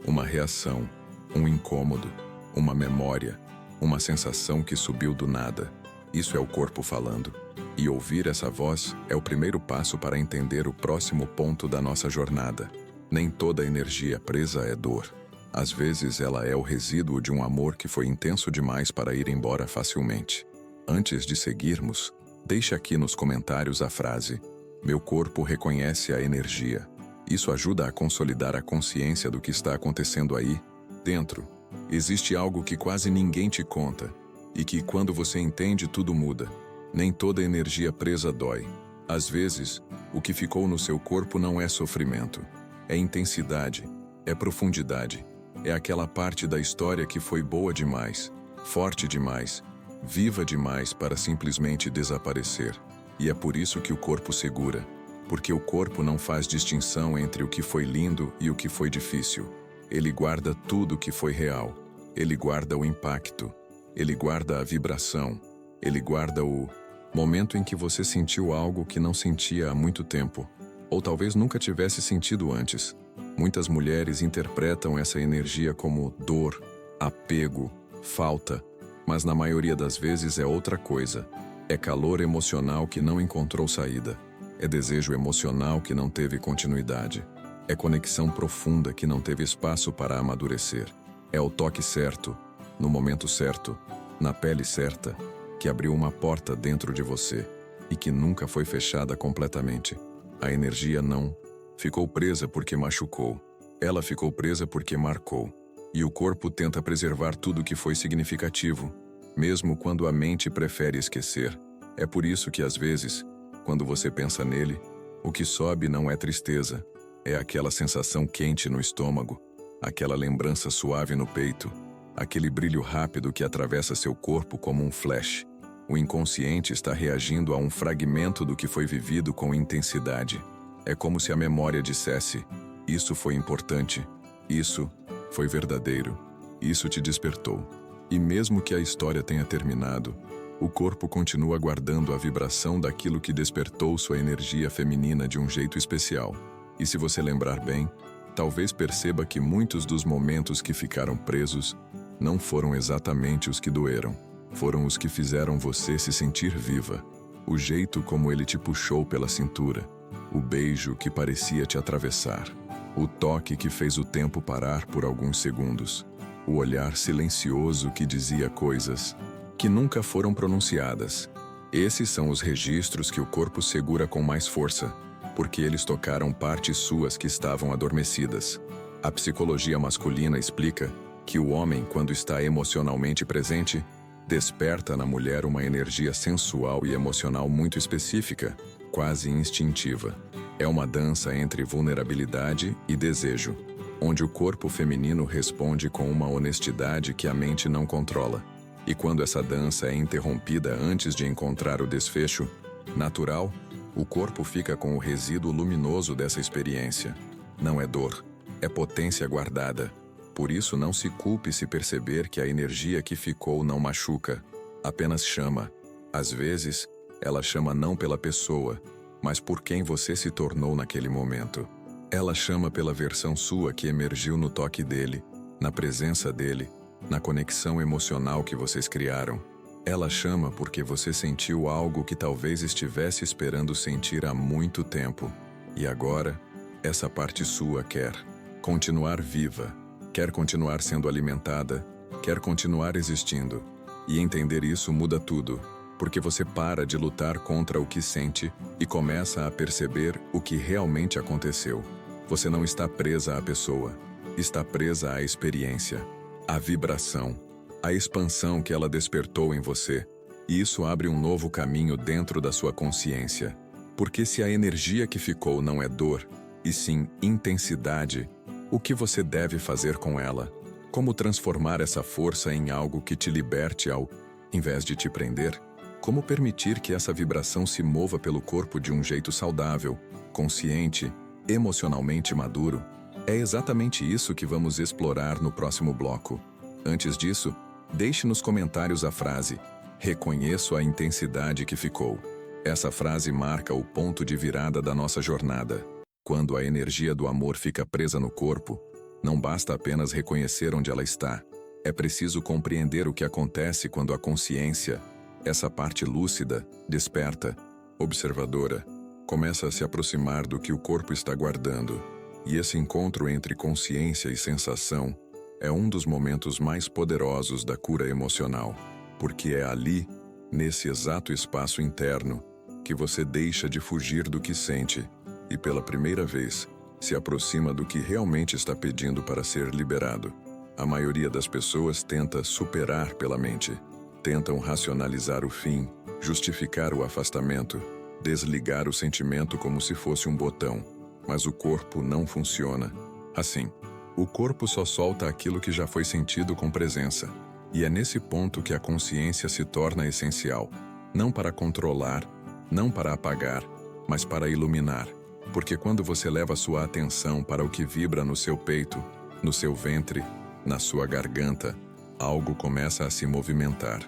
Uma reação, um incômodo, uma memória, uma sensação que subiu do nada. Isso é o corpo falando. E ouvir essa voz é o primeiro passo para entender o próximo ponto da nossa jornada. Nem toda energia presa é dor. Às vezes ela é o resíduo de um amor que foi intenso demais para ir embora facilmente. Antes de seguirmos, deixe aqui nos comentários a frase: "Meu corpo reconhece a energia". Isso ajuda a consolidar a consciência do que está acontecendo aí dentro. Existe algo que quase ninguém te conta, e que quando você entende tudo muda. Nem toda energia presa dói. Às vezes, O que ficou no seu corpo não é sofrimento. É intensidade, é profundidade. É aquela parte da história que foi boa demais, forte demais, viva demais para simplesmente desaparecer. E é por isso que o corpo segura. Porque o corpo não faz distinção entre o que foi lindo e o que foi difícil. Ele guarda tudo o que foi real. Ele guarda o impacto. Ele guarda a vibração. Ele guarda o momento em que você sentiu algo que não sentia há muito tempo. Ou talvez nunca tivesse sentido antes. Muitas mulheres interpretam essa energia como dor, apego, falta. Mas na maioria das vezes é outra coisa. É calor emocional que não encontrou saída. É desejo emocional que não teve continuidade. É conexão profunda que não teve espaço para amadurecer. É o toque certo, no momento certo, na pele certa, que abriu uma porta dentro de você e que nunca foi fechada completamente. A energia não ficou presa porque machucou. Ela ficou presa porque marcou. E o corpo tenta preservar tudo que foi significativo, mesmo quando a mente prefere esquecer. É por isso que às vezes, quando você pensa nele, o que sobe não é tristeza, é aquela sensação quente no estômago, aquela lembrança suave no peito, aquele brilho rápido que atravessa seu corpo como um flash. O inconsciente está reagindo a um fragmento do que foi vivido com intensidade. É como se a memória dissesse: isso foi importante, isso foi verdadeiro, isso te despertou. E mesmo que a história tenha terminado, o corpo continua guardando a vibração daquilo que despertou sua energia feminina de um jeito especial. E se você lembrar bem, talvez perceba que muitos dos momentos que ficaram presos não foram exatamente os que doeram. Foram os que fizeram você se sentir viva. O jeito como ele te puxou pela cintura. O beijo que parecia te atravessar. O toque que fez o tempo parar por alguns segundos. O olhar silencioso que dizia coisas que nunca foram pronunciadas. Esses são os registros que o corpo segura com mais força, porque eles tocaram partes suas que estavam adormecidas. A psicologia masculina explica que o homem, quando está emocionalmente presente, desperta na mulher uma energia sensual e emocional muito específica, quase instintiva. É uma dança entre vulnerabilidade e desejo, onde o corpo feminino responde com uma honestidade que a mente não controla. E quando essa dança é interrompida antes de encontrar o desfecho natural, o corpo fica com o resíduo luminoso dessa experiência. Não é dor, é potência guardada. Por isso não se culpe se perceber que a energia que ficou não machuca, apenas chama. Às vezes, ela chama não pela pessoa, mas por quem você se tornou naquele momento. Ela chama pela versão sua que emergiu no toque dele, na presença dele, na conexão emocional que vocês criaram. Ela chama porque você sentiu algo que talvez estivesse esperando sentir há muito tempo. E agora, essa parte sua quer continuar viva, quer continuar sendo alimentada, quer continuar existindo. E entender isso muda tudo, porque você para de lutar contra o que sente e começa a perceber o que realmente aconteceu. Você não está presa à pessoa, está presa à experiência. A vibração, a expansão que ela despertou em você, e isso abre um novo caminho dentro da sua consciência. Porque se a energia que ficou não é dor, e sim intensidade, o que você deve fazer com ela? Como transformar essa força em algo que te liberte ao invés de te prender? Como permitir que essa vibração se mova pelo corpo de um jeito saudável, consciente, emocionalmente maduro? É exatamente isso que vamos explorar no próximo bloco. Antes disso, deixe nos comentários a frase: reconheço a intensidade que ficou. Essa frase marca o ponto de virada da nossa jornada. Quando a energia do amor fica presa no corpo, não basta apenas reconhecer onde ela está. É preciso compreender o que acontece quando a consciência, essa parte lúcida, desperta, observadora, começa a se aproximar do que o corpo está guardando. E esse encontro entre consciência e sensação é um dos momentos mais poderosos da cura emocional, porque é ali, nesse exato espaço interno, que você deixa de fugir do que sente e, pela primeira vez, se aproxima do que realmente está pedindo para ser liberado. A maioria das pessoas tenta superar pela mente, tentam racionalizar o fim, justificar o afastamento, desligar o sentimento como se fosse um botão, mas o corpo não funciona assim. O corpo só solta aquilo que já foi sentido com presença, e é nesse ponto que a consciência se torna essencial, não para controlar, não para apagar, mas para iluminar, porque quando você leva sua atenção para o que vibra no seu peito, no seu ventre, na sua garganta, algo começa a se movimentar.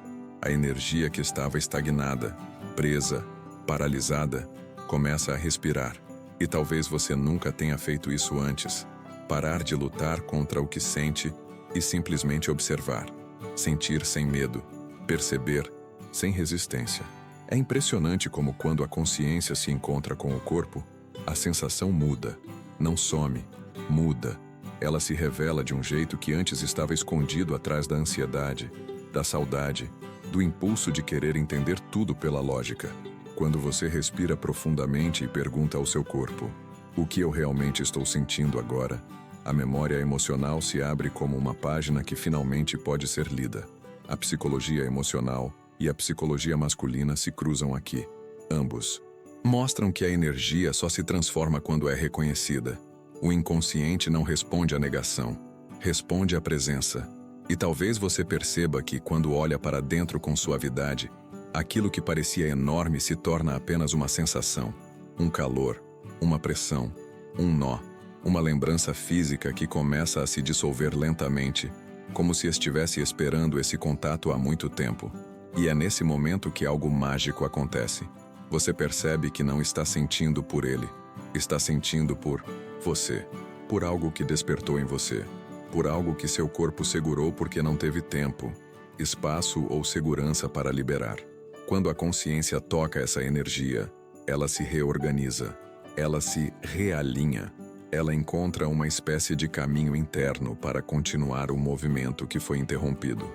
A energia que estava estagnada, presa, paralisada, começa a respirar. E talvez você nunca tenha feito isso antes. Parar de lutar contra o que sente e simplesmente observar. Sentir sem medo, perceber sem resistência. É impressionante como quando a consciência se encontra com o corpo, a sensação muda, não some, muda. Ela se revela de um jeito que antes estava escondido atrás da ansiedade, da saudade, do impulso de querer entender tudo pela lógica. Quando você respira profundamente e pergunta ao seu corpo: o que eu realmente estou sentindo agora? A memória emocional se abre como uma página que finalmente pode ser lida. A psicologia emocional e a psicologia masculina se cruzam aqui. Ambos mostram que a energia só se transforma quando é reconhecida. O inconsciente não responde à negação, responde à presença. E talvez você perceba que, quando olha para dentro com suavidade, aquilo que parecia enorme se torna apenas uma sensação, um calor, uma pressão, um nó, uma lembrança física que começa a se dissolver lentamente, como se estivesse esperando esse contato há muito tempo. E é nesse momento que algo mágico acontece. Você percebe que não está sentindo por ele, está sentindo por você, por algo que despertou em você, por algo que seu corpo segurou porque não teve tempo, espaço ou segurança para liberar. Quando a consciência toca essa energia, ela se reorganiza, ela se realinha, ela encontra uma espécie de caminho interno para continuar o movimento que foi interrompido.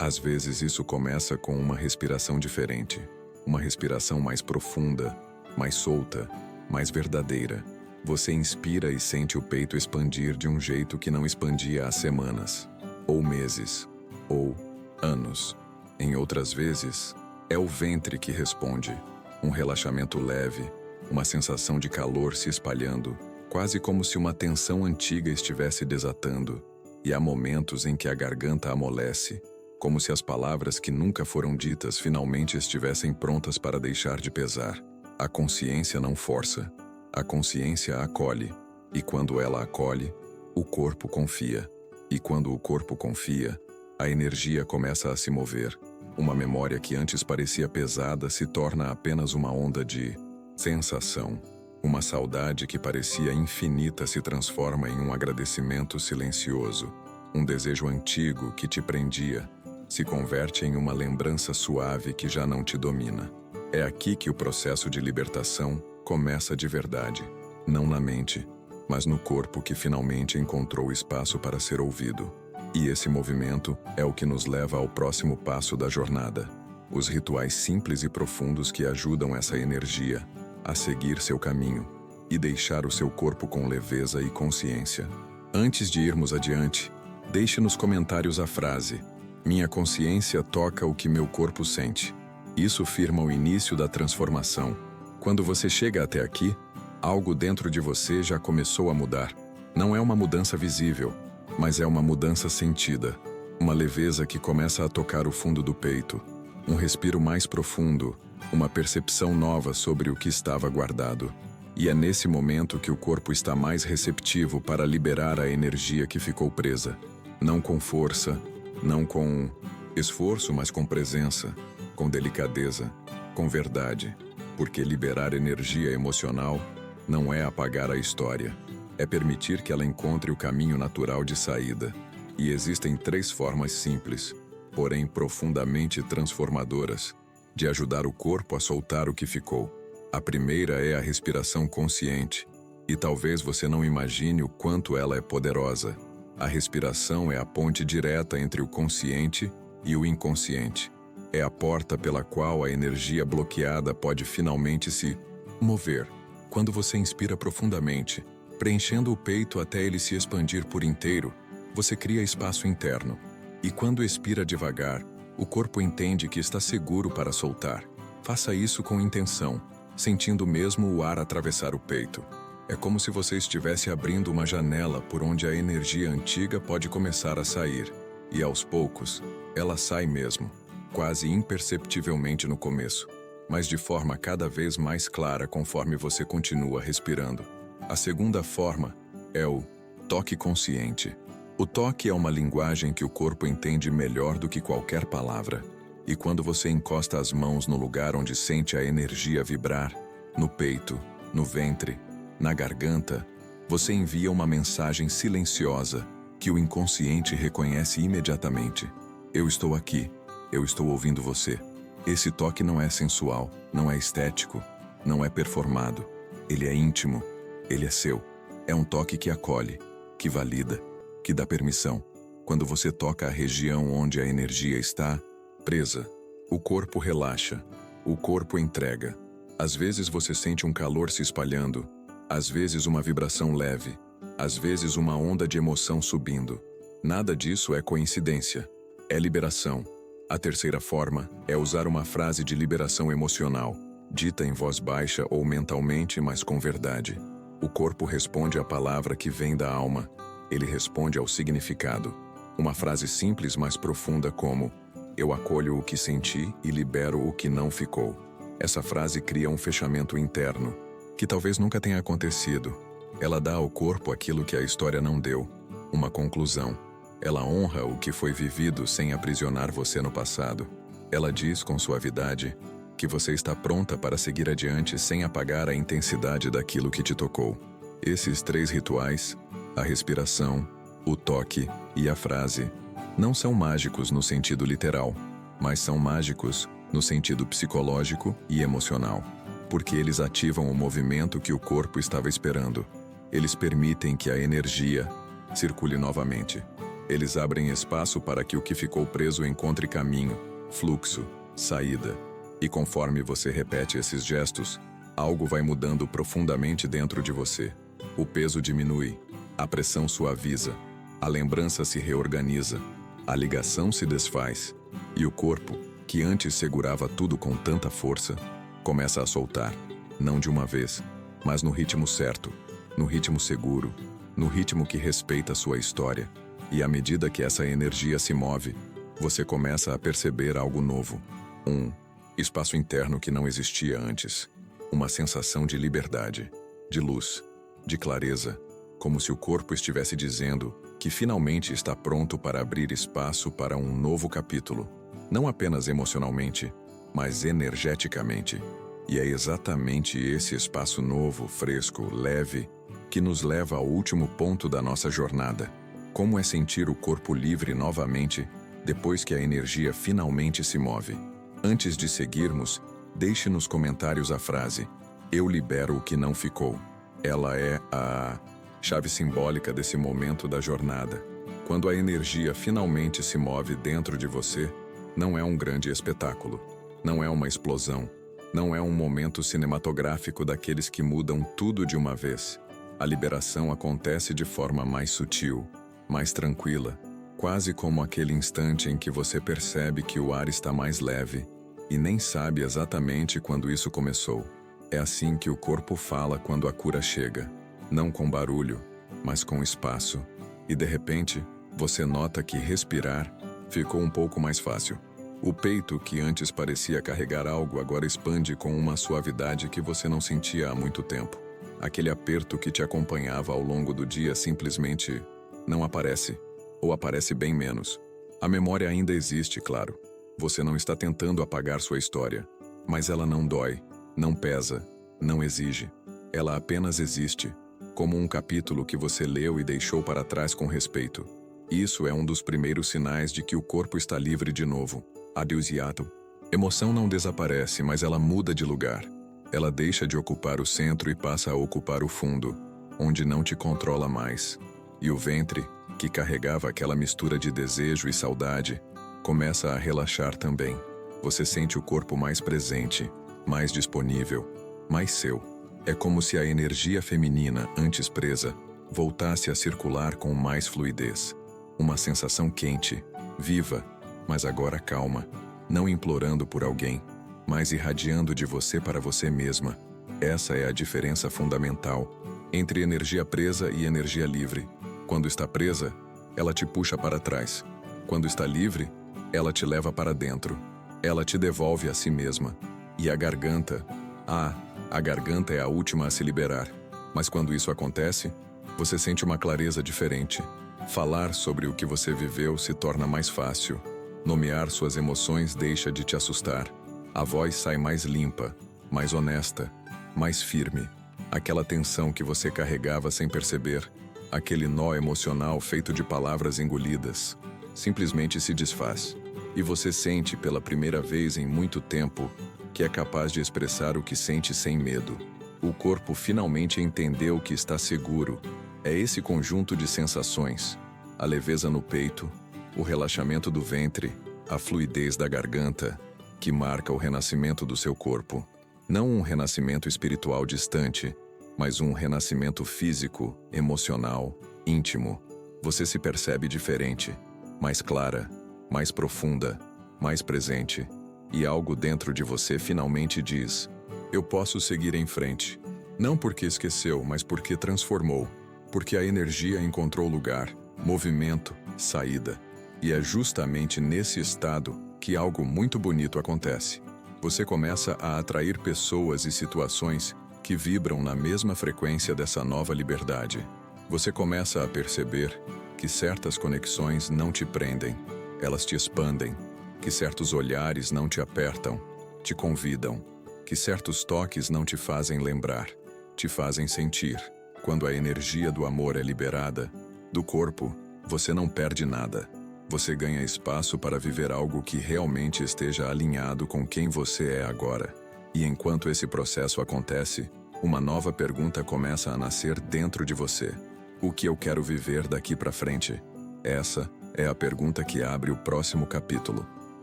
Às vezes isso começa com uma respiração diferente, uma respiração mais profunda, mais solta, mais verdadeira. Você inspira e sente o peito expandir de um jeito que não expandia há semanas, ou meses, ou anos. Em outras vezes, é o ventre que responde, um relaxamento leve, uma sensação de calor se espalhando, quase como se uma tensão antiga estivesse desatando. E há momentos em que a garganta amolece, como se as palavras que nunca foram ditas finalmente estivessem prontas para deixar de pesar. A consciência não força. A consciência acolhe, e quando ela acolhe, o corpo confia. E quando o corpo confia, a energia começa a se mover. Uma memória que antes parecia pesada se torna apenas uma onda de sensação. Uma saudade que parecia infinita se transforma em um agradecimento silencioso. Um desejo antigo que te prendia se converte em uma lembrança suave que já não te domina. É aqui que o processo de libertação começa de verdade, não na mente, mas no corpo que finalmente encontrou espaço para ser ouvido. E esse movimento é o que nos leva ao próximo passo da jornada. Os rituais simples e profundos que ajudam essa energia a seguir seu caminho e deixar o seu corpo com leveza e consciência. Antes de irmos adiante, deixe nos comentários a frase: minha consciência toca o que meu corpo sente. Isso firma o início da transformação. Quando você chega até aqui, algo dentro de você já começou a mudar. Não é uma mudança visível, mas é uma mudança sentida. Uma leveza que começa a tocar o fundo do peito, um respiro mais profundo, uma percepção nova sobre o que estava guardado. E é nesse momento que o corpo está mais receptivo para liberar a energia que ficou presa. Não com força, não com esforço, mas com presença, com delicadeza, com verdade. Porque liberar energia emocional não é apagar a história, é permitir que ela encontre o caminho natural de saída. E existem 3 formas simples, porém profundamente transformadoras, de ajudar o corpo a soltar o que ficou. A primeira é a respiração consciente, e talvez você não imagine o quanto ela é poderosa. A respiração é a ponte direta entre o consciente e o inconsciente. É a porta pela qual a energia bloqueada pode finalmente se mover. Quando você inspira profundamente, preenchendo o peito até ele se expandir por inteiro, você cria espaço interno. E quando expira devagar, o corpo entende que está seguro para soltar. Faça isso com intenção. sentindo mesmo o ar atravessar o peito. É como se você estivesse abrindo uma janela por onde a energia antiga pode começar a sair. E aos poucos, ela sai mesmo, quase imperceptivelmente no começo, mas de forma cada vez mais clara conforme você continua respirando. A segunda forma é o toque consciente. O toque é uma linguagem que o corpo entende melhor do que qualquer palavra. E quando você encosta as mãos no lugar onde sente a energia vibrar, no peito, no ventre, na garganta, você envia uma mensagem silenciosa que o inconsciente reconhece imediatamente. Eu estou aqui, eu estou ouvindo você. Esse toque não é sensual, não é estético, não é performado. Ele é íntimo, ele é seu. É um toque que acolhe, que valida, que dá permissão. Quando você toca a região onde a energia está presa, o corpo relaxa, o corpo entrega. Às vezes você sente um calor se espalhando, às vezes uma vibração leve, às vezes uma onda de emoção subindo. Nada disso é coincidência, é liberação. A terceira forma é usar uma frase de liberação emocional, dita em voz baixa ou mentalmente, mas com verdade. O corpo responde à palavra que vem da alma, ele responde ao significado. Uma frase simples, mas profunda como: eu acolho o que senti e libero o que não ficou. Essa frase cria um fechamento interno, que talvez nunca tenha acontecido. Ela dá ao corpo aquilo que a história não deu, uma conclusão. Ela honra o que foi vivido sem aprisionar você no passado. Ela diz com suavidade que você está pronta para seguir adiante sem apagar a intensidade daquilo que te tocou. Esses 3 rituais, a respiração, o toque e a frase, não são mágicos no sentido literal, mas são mágicos no sentido psicológico e emocional, porque eles ativam o movimento que o corpo estava esperando. Eles permitem que a energia circule novamente. Eles abrem espaço para que o que ficou preso encontre caminho, fluxo, saída. E conforme você repete esses gestos, algo vai mudando profundamente dentro de você. O peso diminui, a pressão suaviza, a lembrança se reorganiza, a ligação se desfaz, e o corpo, que antes segurava tudo com tanta força, começa a soltar, não de uma vez, mas no ritmo certo, no ritmo seguro, no ritmo que respeita a sua história. E à medida que essa energia se move, você começa a perceber algo novo. Um espaço interno que não existia antes. Uma sensação de liberdade, de luz, de clareza, como se o corpo estivesse dizendo que finalmente está pronto para abrir espaço para um novo capítulo. Não apenas emocionalmente, mas energeticamente. E é exatamente esse espaço novo, fresco, leve, que nos leva ao último ponto da nossa jornada. Como é sentir o corpo livre novamente, depois que a energia finalmente se move? Antes de seguirmos, deixe nos comentários a frase: eu libero o que não ficou. Ela é a chave simbólica desse momento da jornada. Quando a energia finalmente se move dentro de você, não é um grande espetáculo, não é uma explosão, não é um momento cinematográfico daqueles que mudam tudo de uma vez. A liberação acontece de forma mais sutil, mais tranquila, quase como aquele instante em que você percebe que o ar está mais leve e nem sabe exatamente quando isso começou. É assim que o corpo fala quando a cura chega, não com barulho, mas com espaço. E de repente, você nota que respirar ficou um pouco mais fácil. O peito, que antes parecia carregar algo, agora expande com uma suavidade que você não sentia há muito tempo. Aquele aperto que te acompanhava ao longo do dia simplesmente não aparece, ou aparece bem menos. A memória ainda existe, claro. Você não está tentando apagar sua história, mas ela não dói, não pesa, não exige. Ela apenas existe, como um capítulo que você leu e deixou para trás com respeito. Isso é um dos primeiros sinais de que o corpo está livre de novo. Adeus-hiato. Emoção não desaparece, mas ela muda de lugar. Ela deixa de ocupar o centro e passa a ocupar o fundo, onde não te controla mais. E o ventre, que carregava aquela mistura de desejo e saudade, começa a relaxar também. Você sente o corpo mais presente, mais disponível, mais seu. É como se a energia feminina, antes presa, voltasse a circular com mais fluidez. Uma sensação quente, viva, mas agora calma, não implorando por alguém, mas irradiando de você para você mesma. Essa é a diferença fundamental entre energia presa e energia livre. Quando está presa, ela te puxa para trás. Quando está livre, ela te leva para dentro. Ela te devolve a si mesma. E a garganta? A garganta é a última a se liberar. Mas quando isso acontece, você sente uma clareza diferente. Falar sobre o que você viveu se torna mais fácil. Nomear suas emoções deixa de te assustar. A voz sai mais limpa, mais honesta, mais firme. Aquela tensão que você carregava sem perceber, aquele nó emocional feito de palavras engolidas, simplesmente se desfaz. E você sente pela primeira vez em muito tempo que é capaz de expressar o que sente sem medo. O corpo finalmente entendeu que está seguro. É esse conjunto de sensações, a leveza no peito, o relaxamento do ventre, a fluidez da garganta, que marca o renascimento do seu corpo. Não um renascimento espiritual distante, mas um renascimento físico, emocional, íntimo. Você se percebe diferente, mais clara, mais profunda, mais presente. E algo dentro de você finalmente diz: eu posso seguir em frente. Não porque esqueceu, mas porque transformou. Porque a energia encontrou lugar, movimento, saída. E é justamente nesse estado que algo muito bonito acontece. Você começa a atrair pessoas e situações que vibram na mesma frequência dessa nova liberdade. Você começa a perceber que certas conexões não te prendem, elas te expandem, que certos olhares não te apertam, te convidam, que certos toques não te fazem lembrar, te fazem sentir. Quando a energia do amor é liberada do corpo, você não perde nada. Você ganha espaço para viver algo que realmente esteja alinhado com quem você é agora. E enquanto esse processo acontece, uma nova pergunta começa a nascer dentro de você. O que eu quero viver daqui para frente? Essa é a pergunta que abre o próximo capítulo.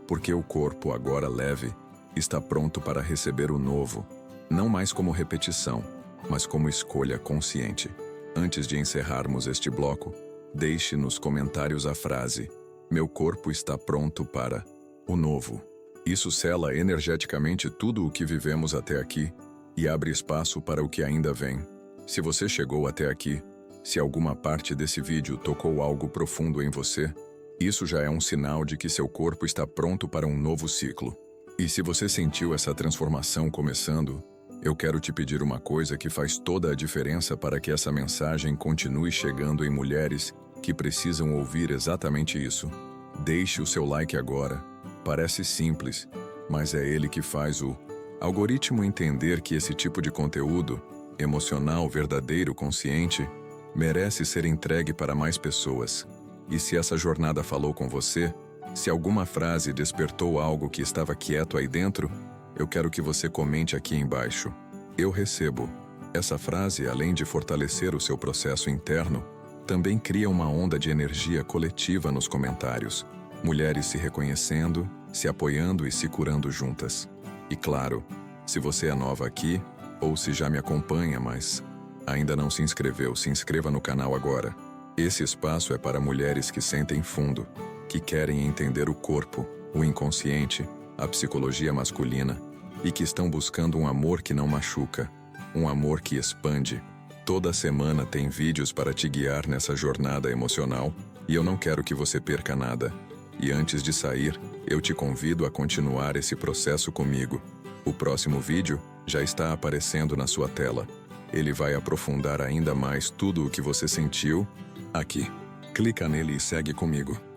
Porque o corpo, agora leve, está pronto para receber o novo, não mais como repetição, mas como escolha consciente. Antes de encerrarmos este bloco, deixe nos comentários a frase: meu corpo está pronto para o novo. Isso sela energeticamente tudo o que vivemos até aqui e abre espaço para o que ainda vem. Se você chegou até aqui, se alguma parte desse vídeo tocou algo profundo em você, isso já é um sinal de que seu corpo está pronto para um novo ciclo. E se você sentiu essa transformação começando, eu quero te pedir uma coisa que faz toda a diferença para que essa mensagem continue chegando em mulheres que precisam ouvir exatamente isso. Deixe o seu like agora. Parece simples, mas é ele que faz o algoritmo entender que esse tipo de conteúdo, emocional, verdadeiro, consciente, merece ser entregue para mais pessoas. E se essa jornada falou com você, se alguma frase despertou algo que estava quieto aí dentro, eu quero que você comente aqui embaixo: eu recebo. Essa frase, além de fortalecer o seu processo interno, também cria uma onda de energia coletiva nos comentários. Mulheres se reconhecendo, se apoiando e se curando juntas. E claro, se você é nova aqui, ou se já me acompanha, mas ainda não se inscreveu, se inscreva no canal agora. Esse espaço é para mulheres que sentem fundo, que querem entender o corpo, o inconsciente, a psicologia masculina e que estão buscando um amor que não machuca, um amor que expande. Toda semana tem vídeos para te guiar nessa jornada emocional e eu não quero que você perca nada. E antes de sair, eu te convido a continuar esse processo comigo. O próximo vídeo já está aparecendo na sua tela. Ele vai aprofundar ainda mais tudo o que você sentiu aqui. Clica nele e segue comigo.